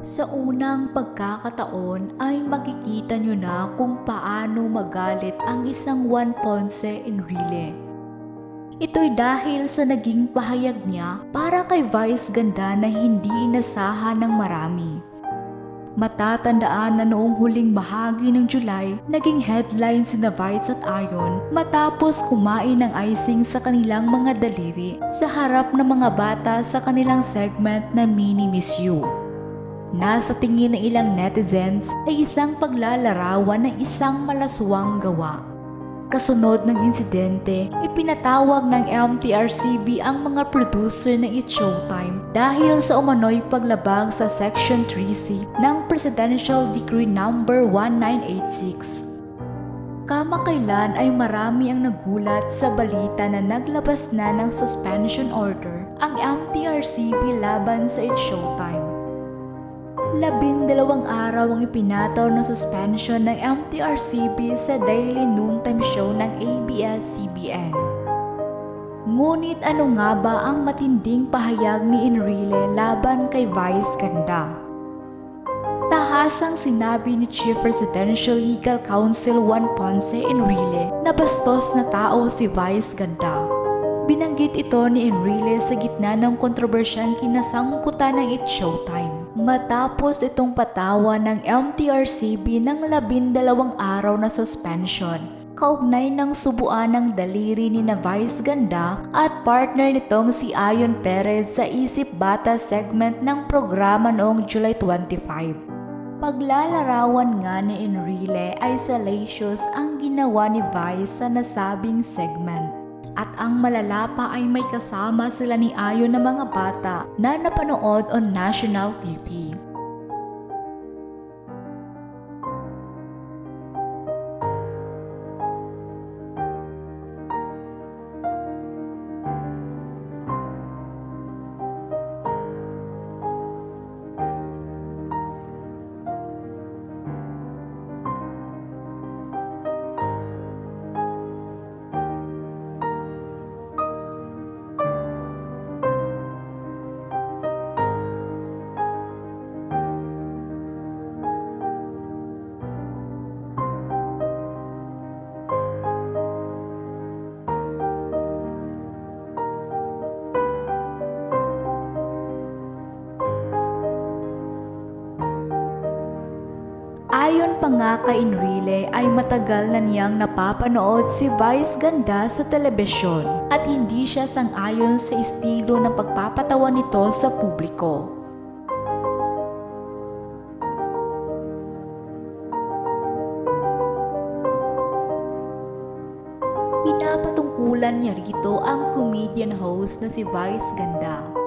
Sa unang pagkakataon ay makikita nyo na kung paano magalit ang isang Juan Ponce Enrile. Ito'y dahil sa naging pahayag niya para kay Vice Ganda na hindi inasahan ng marami. Matatandaan na noong huling bahagi ng July, naging headline sina Vice at Ayon matapos kumain ng icing sa kanilang mga daliri sa harap ng mga bata sa kanilang segment na Mini Miss You. Nasa tingin ng ilang netizens ay isang paglalarawan ng isang malaswang gawa. Kasunod ng insidente, ipinatawag ng MTRCB ang mga producer ng It's Showtime dahil sa umano'y paglabag sa Section 3C ng Presidential Decree No. 1986. Kamakailan ay marami ang nagulat sa balita na naglabas na ng suspension order ang MTRCB laban sa It's Showtime. 12 araw ang ipinataw na suspension ng MTRCB sa daily noontime show ng ABS-CBN. Ngunit ano nga ba ang matinding pahayag ni Enrile laban kay Vice Ganda? Tahasang sinabi ni Chief Presidential Legal Counsel Juan Ponce Enrile na bastos na tao si Vice Ganda. Binanggit ito ni Enrile sa gitna ng kontrobersyang kinasangkutan ng It's Showtime. Matapos itong patawa ng MTRCB ng 12 araw na suspension, kaugnay ng subuan ng daliri ni Vice Ganda at partner nitong si Ayon Perez sa Isip Bata segment ng programa noong July 25. Paglalarawan nga ni Enrile ay salacious ang ginawa ni Vice sa nasabing segment. At ang malala pa ay may kasama sila ni Ayon na mga bata na napanood on national TV. Ayon pa nga kay Enrile ay matagal na niyang napapanood si Vice Ganda sa telebisyon at hindi siya sang-ayon sa estilo ng pagpapatawa nito sa publiko. Pinapatungkulan niya rito ang comedian host na si Vice Ganda.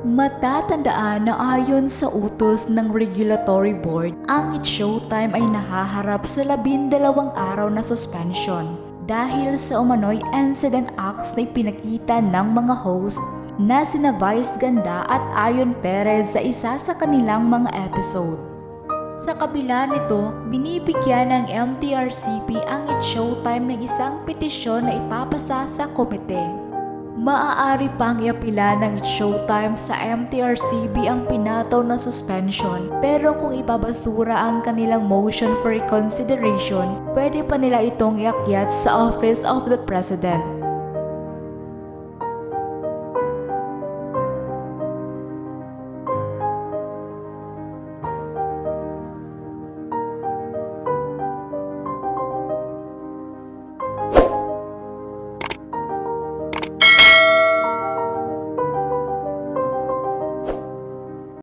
Matatandaan na ayon sa utos ng regulatory board, ang It's Showtime ay nahaharap sa 12 araw na suspension dahil sa umano'y incident acts na ipinakita ng mga host na sina Vice Ganda at Ayon Perez sa isa sa kanilang mga episode. Sa kabila nito, binibigyan ng MTRCB ang It's Showtime ng isang petisyon na ipapasa sa komite. Maaari pang iapila ng It's Showtime sa MTRCB ang pinataw na suspension, pero kung ibabasura ang kanilang motion for reconsideration, pwede pa nila itong iakyat sa Office of the President.